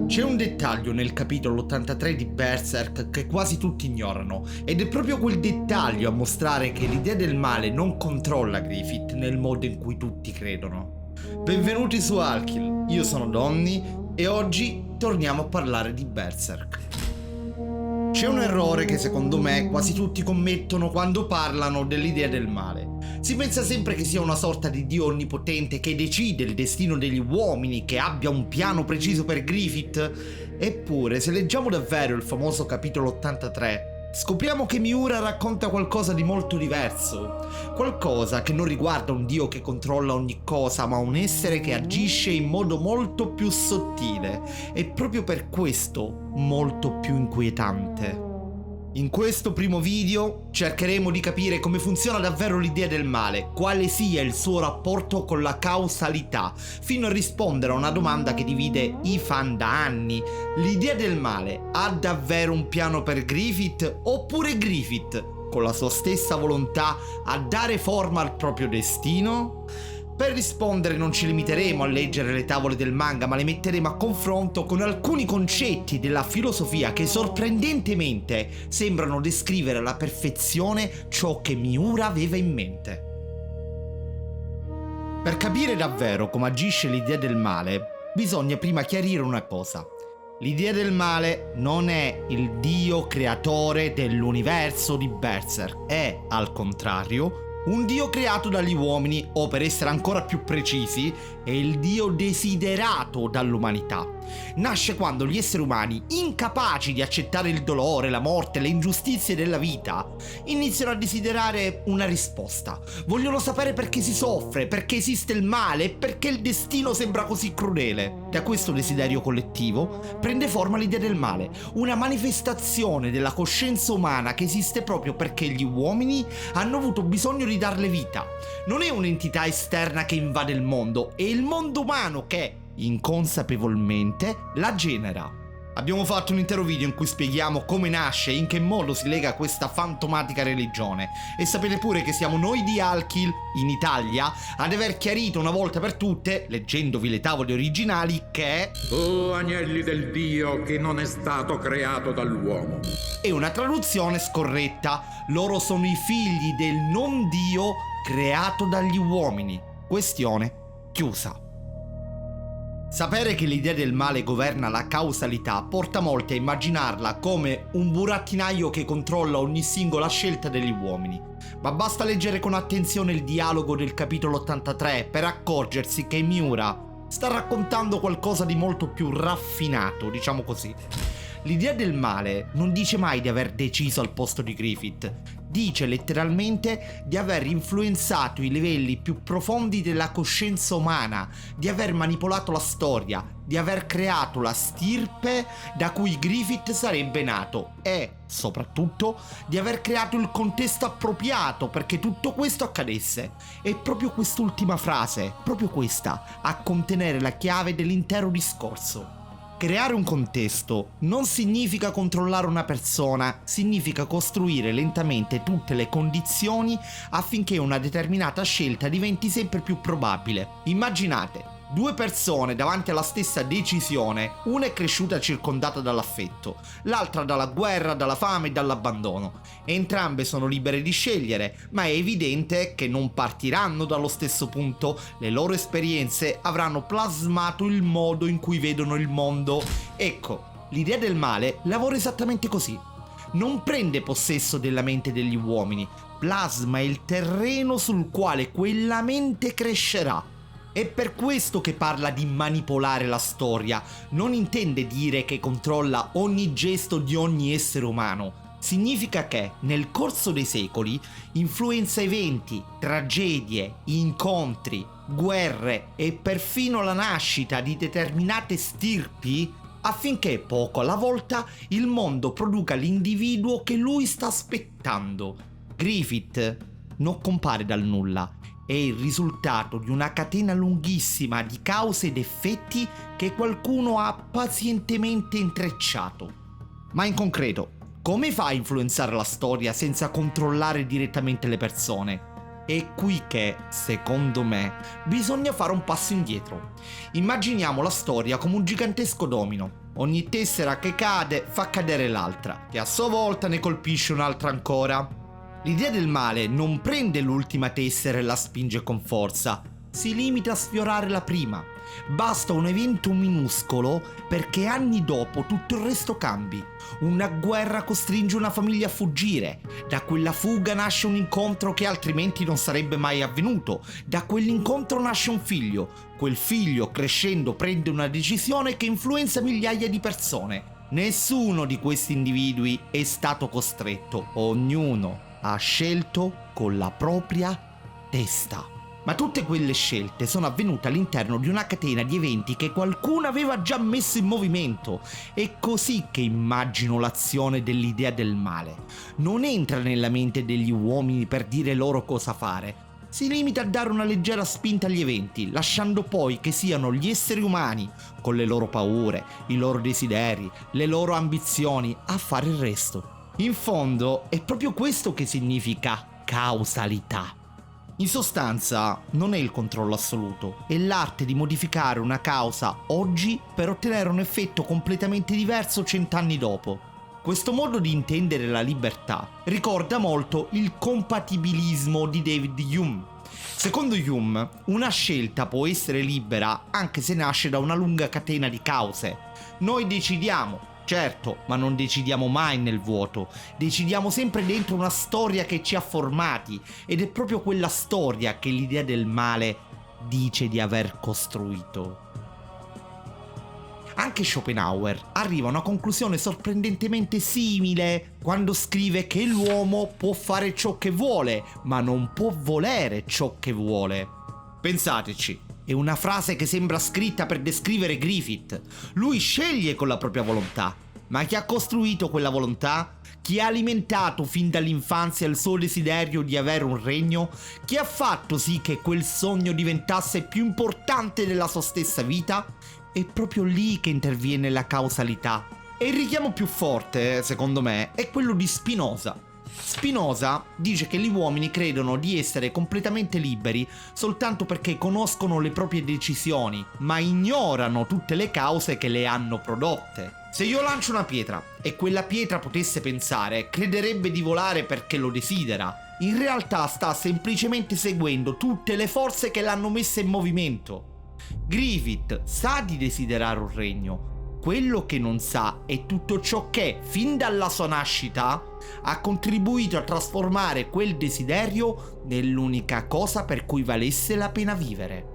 C'è un dettaglio nel capitolo 83 di Berserk che quasi tutti ignorano, ed è proprio quel dettaglio a mostrare che l'idea del male non controlla Griffith nel modo in cui tutti credono. Benvenuti su Alkill, io sono Donny e oggi torniamo a parlare di Berserk. C'è un errore che secondo me quasi tutti commettono quando parlano dell'idea del male. Si pensa sempre che sia una sorta di dio onnipotente che decide il destino degli uomini, che abbia un piano preciso per Griffith. Eppure, se leggiamo davvero il famoso capitolo 83, scopriamo che Miura racconta qualcosa di molto diverso. Qualcosa che non riguarda un dio che controlla ogni cosa, ma un essere che agisce in modo molto più sottile e proprio per questo molto più inquietante. In questo primo video cercheremo di capire come funziona davvero l'idea del male, quale sia il suo rapporto con la causalità, fino a rispondere a una domanda che divide i fan da anni. L'idea del male ha davvero un piano per Griffith, oppure Griffith, con la sua stessa volontà, a dare forma al proprio destino? Per rispondere non ci limiteremo a leggere le tavole del manga, ma le metteremo a confronto con alcuni concetti della filosofia che sorprendentemente sembrano descrivere alla perfezione ciò che Miura aveva in mente. Per capire davvero come agisce l'idea del male, bisogna prima chiarire una cosa. L'idea del male non è il dio creatore dell'universo di Berserk, è, al contrario, un dio creato dagli uomini, o per essere ancora più precisi, è il dio desiderato dall'umanità. Nasce quando gli esseri umani, incapaci di accettare il dolore, la morte, le ingiustizie della vita, iniziano a desiderare una risposta. Vogliono sapere perché si soffre, perché esiste il male e perché il destino sembra così crudele. Da questo desiderio collettivo prende forma l'idea del male, una manifestazione della coscienza umana che esiste proprio perché gli uomini hanno avuto bisogno di darle vita. Non è un'entità esterna che invade il mondo, è il mondo umano che, inconsapevolmente, la genera. Abbiamo fatto un intero video in cui spieghiamo come nasce e in che modo si lega a questa fantomatica religione, e sapete pure che siamo noi di Alkill, in Italia, ad aver chiarito una volta per tutte, leggendovi le tavole originali, che agnelli del Dio che non è stato creato dall'uomo. È una traduzione scorretta. Loro sono i figli del non Dio creato dagli uomini. Questione chiusa. Sapere che l'idea del male governa la causalità porta molti a immaginarla come un burattinaio che controlla ogni singola scelta degli uomini. Ma basta leggere con attenzione il dialogo del capitolo 83 per accorgersi che Miura sta raccontando qualcosa di molto più raffinato, diciamo così. L'idea del male non dice mai di aver deciso al posto di Griffith, dice letteralmente di aver influenzato i livelli più profondi della coscienza umana, di aver manipolato la storia, di aver creato la stirpe da cui Griffith sarebbe nato e, soprattutto, di aver creato il contesto appropriato perché tutto questo accadesse. È proprio quest'ultima frase, proprio questa, a contenere la chiave dell'intero discorso. Creare un contesto non significa controllare una persona, significa costruire lentamente tutte le condizioni affinché una determinata scelta diventi sempre più probabile. Immaginate due persone davanti alla stessa decisione, una è cresciuta circondata dall'affetto, l'altra dalla guerra, dalla fame e dall'abbandono. Entrambe sono libere di scegliere, ma è evidente che non partiranno dallo stesso punto. Le loro esperienze avranno plasmato il modo in cui vedono il mondo. Ecco, l'idea del male lavora esattamente così. Non prende possesso della mente degli uomini, plasma il terreno sul quale quella mente crescerà. È per questo che parla di manipolare la storia. Non intende dire che controlla ogni gesto di ogni essere umano. Significa che, nel corso dei secoli, influenza eventi, tragedie, incontri, guerre e perfino la nascita di determinate stirpi affinché poco alla volta il mondo produca l'individuo che lui sta aspettando. Griffith non compare dal nulla. È il risultato di una catena lunghissima di cause ed effetti che qualcuno ha pazientemente intrecciato. Ma in concreto, come fa a influenzare la storia senza controllare direttamente le persone? È qui che, secondo me, bisogna fare un passo indietro. Immaginiamo la storia come un gigantesco domino. Ogni tessera che cade fa cadere l'altra, che a sua volta ne colpisce un'altra ancora. L'idea del male non prende l'ultima tessera e la spinge con forza, si limita a sfiorare la prima. Basta un evento minuscolo perché anni dopo tutto il resto cambi. Una guerra costringe una famiglia a fuggire. Da quella fuga nasce un incontro che altrimenti non sarebbe mai avvenuto. Da quell'incontro nasce un figlio. Quel figlio, crescendo, prende una decisione che influenza migliaia di persone. Nessuno di questi individui è stato costretto. Ognuno ha scelto con la propria testa. Ma tutte quelle scelte sono avvenute all'interno di una catena di eventi che qualcuno aveva già messo in movimento. È così che immagino l'azione dell'idea del male. Non entra nella mente degli uomini per dire loro cosa fare. Si limita a dare una leggera spinta agli eventi, lasciando poi che siano gli esseri umani, con le loro paure, i loro desideri, le loro ambizioni, a fare il resto. In fondo è proprio questo che significa causalità. In sostanza, non è il controllo assoluto, è l'arte di modificare una causa oggi per ottenere un effetto completamente diverso 100 anni dopo. Questo modo di intendere la libertà ricorda molto il compatibilismo di David Hume. Secondo Hume, una scelta può essere libera anche se nasce da una lunga catena di cause. Noi decidiamo. Certo, ma non decidiamo mai nel vuoto, decidiamo sempre dentro una storia che ci ha formati ed è proprio quella storia che l'idea del male dice di aver costruito. Anche Schopenhauer arriva a una conclusione sorprendentemente simile quando scrive che l'uomo può fare ciò che vuole, ma non può volere ciò che vuole. Pensateci. È una frase che sembra scritta per descrivere Griffith. Lui sceglie con la propria volontà. Ma chi ha costruito quella volontà? Chi ha alimentato fin dall'infanzia il suo desiderio di avere un regno? Chi ha fatto sì che quel sogno diventasse più importante della sua stessa vita? È proprio lì che interviene la causalità. E il richiamo più forte, secondo me, è quello di Spinoza. Spinoza dice che gli uomini credono di essere completamente liberi soltanto perché conoscono le proprie decisioni, ma ignorano tutte le cause che le hanno prodotte. Se io lancio una pietra e quella pietra potesse pensare, crederebbe di volare perché lo desidera. In realtà sta semplicemente seguendo tutte le forze che l'hanno messa in movimento. Griffith sa di desiderare un regno. Quello che non sa è tutto ciò che, fin dalla sua nascita, ha contribuito a trasformare quel desiderio nell'unica cosa per cui valesse la pena vivere.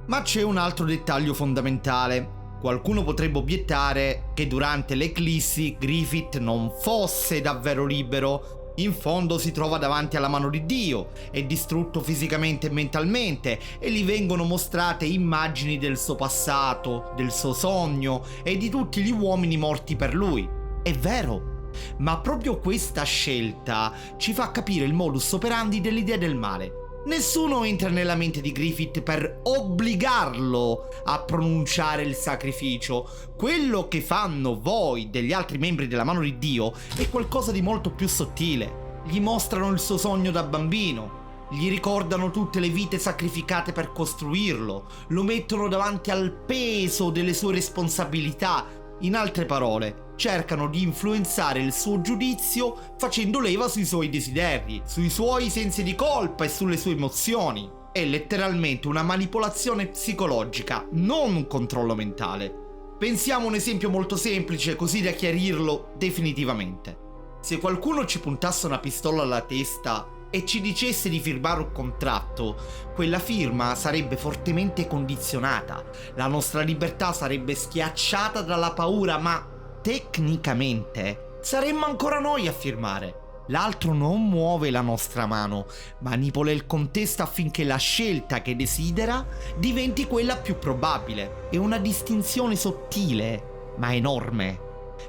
Ma c'è un altro dettaglio fondamentale. Qualcuno potrebbe obiettare che durante l'eclissi Griffith non fosse davvero libero. In fondo si trova davanti alla mano di Dio, è distrutto fisicamente e mentalmente e gli vengono mostrate immagini del suo passato, del suo sogno e di tutti gli uomini morti per lui. È vero, ma proprio questa scelta ci fa capire il modus operandi dell'idea del male. Nessuno entra nella mente di Griffith per obbligarlo a pronunciare il sacrificio. Quello che fanno voi degli altri membri della mano di Dio è qualcosa di molto più sottile. Gli mostrano il suo sogno da bambino, gli ricordano tutte le vite sacrificate per costruirlo, lo mettono davanti al peso delle sue responsabilità. In altre parole, cercano di influenzare il suo giudizio facendo leva sui suoi desideri, sui suoi sensi di colpa e sulle sue emozioni. È letteralmente una manipolazione psicologica, non un controllo mentale. Pensiamo a un esempio molto semplice così da chiarirlo definitivamente. Se qualcuno ci puntasse una pistola alla testa e ci dicesse di firmare un contratto, quella firma sarebbe fortemente condizionata. La nostra libertà sarebbe schiacciata dalla paura, ma tecnicamente saremmo ancora noi a firmare. L'altro non muove la nostra mano, manipola il contesto affinché la scelta che desidera diventi quella più probabile. È una distinzione sottile, ma enorme,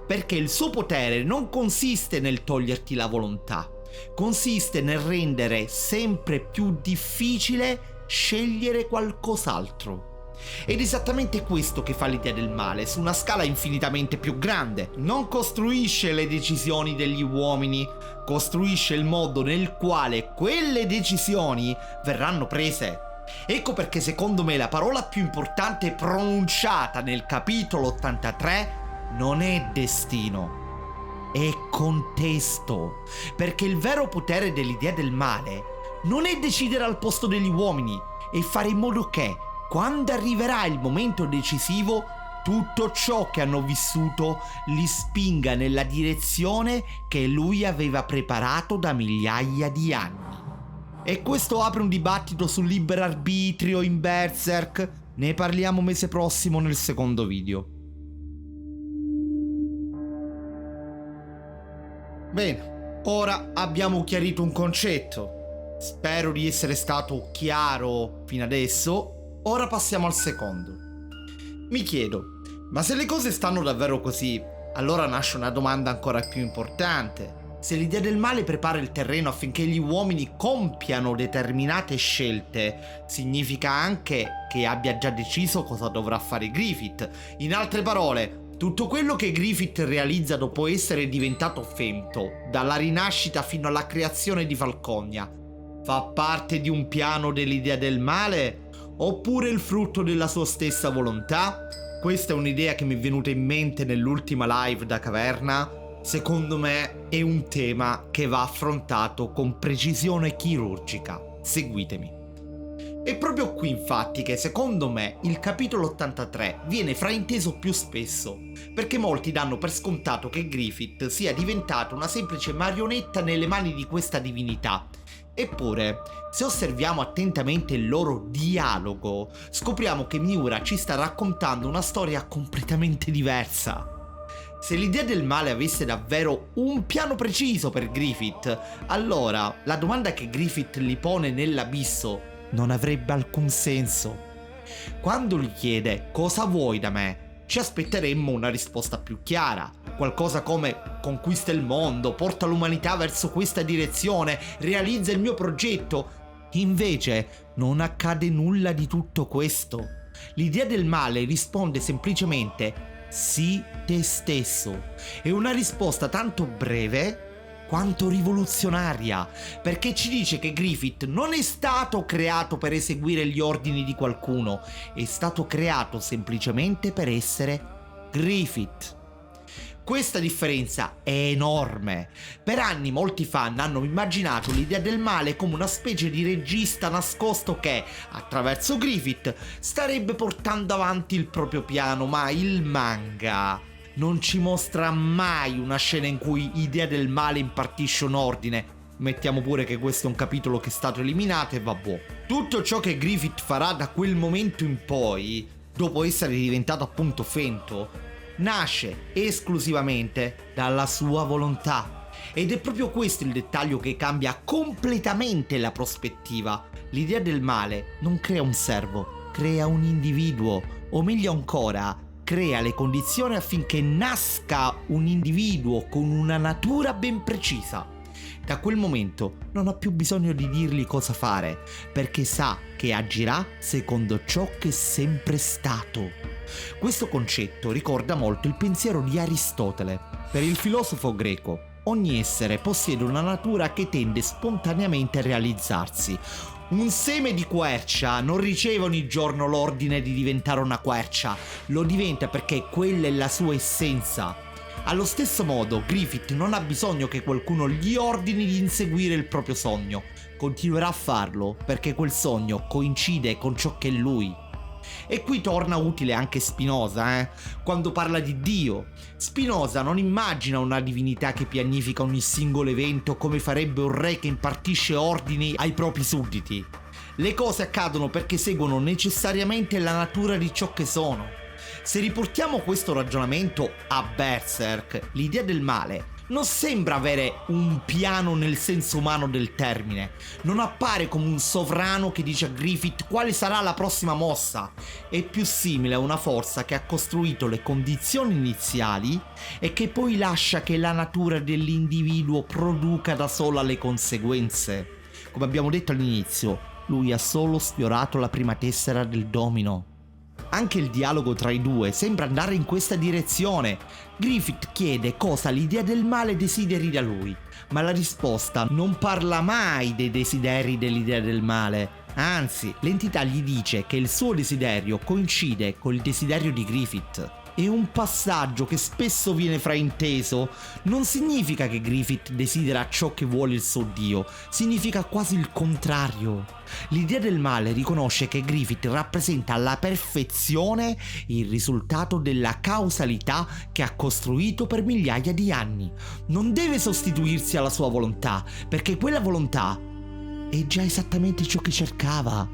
perché il suo potere non consiste nel toglierti la volontà, consiste nel rendere sempre più difficile scegliere qualcos'altro. Ed è esattamente questo che fa l'idea del male su una scala infinitamente più grande. Non costruisce le decisioni degli uomini, costruisce il modo nel quale quelle decisioni verranno prese. Ecco perché secondo me la parola più importante pronunciata nel capitolo 83 non è destino, è contesto, perché il vero potere dell'idea del male non è decidere al posto degli uomini, è fare in modo che, quando arriverà il momento decisivo, tutto ciò che hanno vissuto li spinga nella direzione che lui aveva preparato da migliaia di anni. E questo apre un dibattito sul libero arbitrio in Berserk. Ne parliamo mese prossimo nel secondo video. Bene, ora abbiamo chiarito un concetto. Spero di essere stato chiaro fino adesso. Ora passiamo al secondo. Mi chiedo, ma se le cose stanno davvero così, allora nasce una domanda ancora più importante. Se l'idea del male prepara il terreno affinché gli uomini compiano determinate scelte, significa anche che abbia già deciso cosa dovrà fare Griffith. In altre parole, tutto quello che Griffith realizza dopo essere diventato Femto, dalla rinascita fino alla creazione di Falconia, fa parte di un piano dell'idea del male? Oppure il frutto della sua stessa volontà? Questa è un'idea che mi è venuta in mente nell'ultima live da caverna. Secondo me è un tema che va affrontato con precisione chirurgica. Seguitemi. È proprio qui infatti che secondo me il capitolo 83 viene frainteso più spesso, perché molti danno per scontato che Griffith sia diventato una semplice marionetta nelle mani di questa divinità. Eppure, se osserviamo attentamente il loro dialogo, scopriamo che Miura ci sta raccontando una storia completamente diversa. Se l'idea del male avesse davvero un piano preciso per Griffith, allora la domanda che Griffith gli pone nell'abisso non avrebbe alcun senso. Quando gli chiede cosa vuoi da me, ci aspetteremmo una risposta più chiara, qualcosa come conquista il mondo, porta l'umanità verso questa direzione, realizza il mio progetto. Invece non accade nulla di tutto questo. L'idea del male risponde semplicemente sii te stesso. È una risposta tanto breve quanto rivoluzionaria, perché ci dice che Griffith non è stato creato per eseguire gli ordini di qualcuno, è stato creato semplicemente per essere Griffith. Questa differenza è enorme. Per anni molti fan hanno immaginato l'idea del male come una specie di regista nascosto che, attraverso Griffith, starebbe portando avanti il proprio piano, ma il manga non ci mostra mai una scena in cui idea del male impartisce un ordine. Mettiamo pure che questo è un capitolo che è stato eliminato e vabbè. Tutto ciò che Griffith farà da quel momento in poi, dopo essere diventato appunto Femto, nasce esclusivamente dalla sua volontà. Ed è proprio questo il dettaglio che cambia completamente la prospettiva. L'idea del male non crea un servo, crea un individuo, o meglio ancora, crea le condizioni affinché nasca un individuo con una natura ben precisa. Da quel momento non ha più bisogno di dirgli cosa fare, perché sa che agirà secondo ciò che è sempre stato. Questo concetto ricorda molto il pensiero di Aristotele. Per il filosofo greco, ogni essere possiede una natura che tende spontaneamente a realizzarsi. Un seme di quercia non riceve ogni giorno l'ordine di diventare una quercia, lo diventa perché quella è la sua essenza. Allo stesso modo, Griffith non ha bisogno che qualcuno gli ordini di inseguire il proprio sogno. Continuerà a farlo perché quel sogno coincide con ciò che è lui. E qui torna utile anche Spinoza, quando parla di Dio. Spinoza non immagina una divinità che pianifica ogni singolo evento come farebbe un re che impartisce ordini ai propri sudditi. Le cose accadono perché seguono necessariamente la natura di ciò che sono. Se riportiamo questo ragionamento a Berserk, l'idea del male non sembra avere un piano nel senso umano del termine. Non appare come un sovrano che dice a Griffith quale sarà la prossima mossa. È più simile a una forza che ha costruito le condizioni iniziali e che poi lascia che la natura dell'individuo produca da sola le conseguenze. Come abbiamo detto all'inizio, lui ha solo sfiorato la prima tessera del domino. Anche il dialogo tra i due sembra andare in questa direzione. Griffith chiede cosa l'idea del male desideri da lui, ma la risposta non parla mai dei desideri dell'idea del male. Anzi, l'entità gli dice che il suo desiderio coincide col desiderio di Griffith. E un passaggio che spesso viene frainteso: non significa che Griffith desidera ciò che vuole il suo dio, significa quasi il contrario. L'idea del male riconosce che Griffith rappresenta alla perfezione il risultato della causalità che ha costruito per migliaia di anni. Non deve sostituirsi alla sua volontà, perché quella volontà è già esattamente ciò che cercava.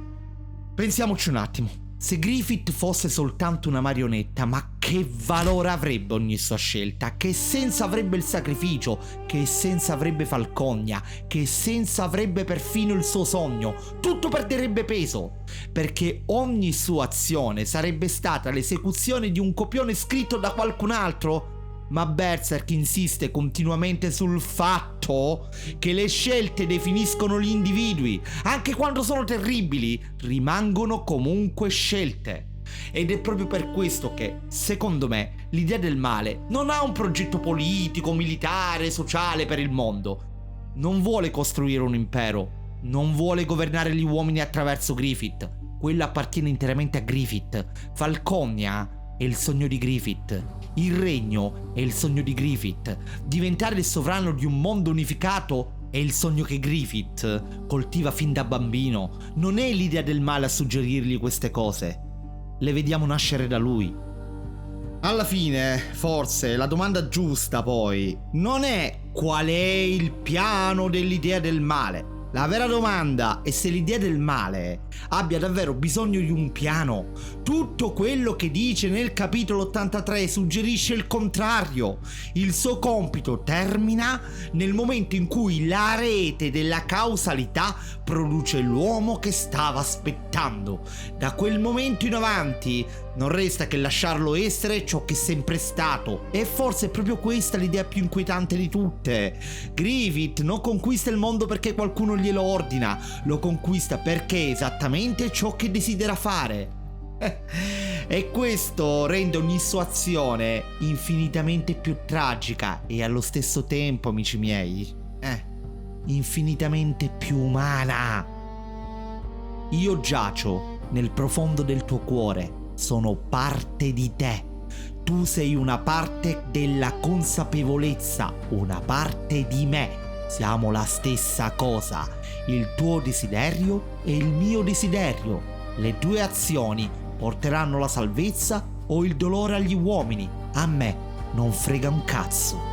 Pensiamoci un attimo. Se Griffith fosse soltanto una marionetta, ma che valore avrebbe ogni sua scelta? Che senso avrebbe il sacrificio? Che senso avrebbe Falconia? Che senso avrebbe perfino il suo sogno? Tutto perderebbe peso, perché ogni sua azione sarebbe stata l'esecuzione di un copione scritto da qualcun altro. Ma Berserk insiste continuamente sul fatto che le scelte definiscono gli individui. Anche quando sono terribili, rimangono comunque scelte. Ed è proprio per questo che, secondo me, l'idea del male non ha un progetto politico, militare, sociale per il mondo. Non vuole costruire un impero. Non vuole governare gli uomini attraverso Griffith. Quello appartiene interamente a Griffith. Falconia è il sogno di Griffith. Il regno è il sogno di Griffith. Diventare il sovrano di un mondo unificato è il sogno che Griffith coltiva fin da bambino. Non è l'idea del male a suggerirgli queste cose. Le vediamo nascere da lui. Alla fine, forse, la domanda giusta poi non è qual è il piano dell'idea del male. La vera domanda è se l'idea del male abbia davvero bisogno di un piano. Tutto quello che dice nel capitolo 83 suggerisce il contrario. Il suo compito termina nel momento in cui la rete della causalità produce l'uomo che stava aspettando. Da quel momento in avanti non resta che lasciarlo essere ciò che è sempre stato. E forse è proprio questa l'idea più inquietante di tutte. Griffith non conquista il mondo perché qualcuno glielo ordina, lo conquista perché è esattamente ciò che desidera fare. E questo rende ogni sua azione infinitamente più tragica e allo stesso tempo, amici miei, infinitamente più umana. Io giacio nel profondo del tuo cuore, sono parte di te. Tu sei una parte della consapevolezza, una parte di me. Siamo la stessa cosa. Il tuo desiderio e il mio desiderio. Le tue azioni porteranno la salvezza o il dolore agli uomini. A me non frega un cazzo.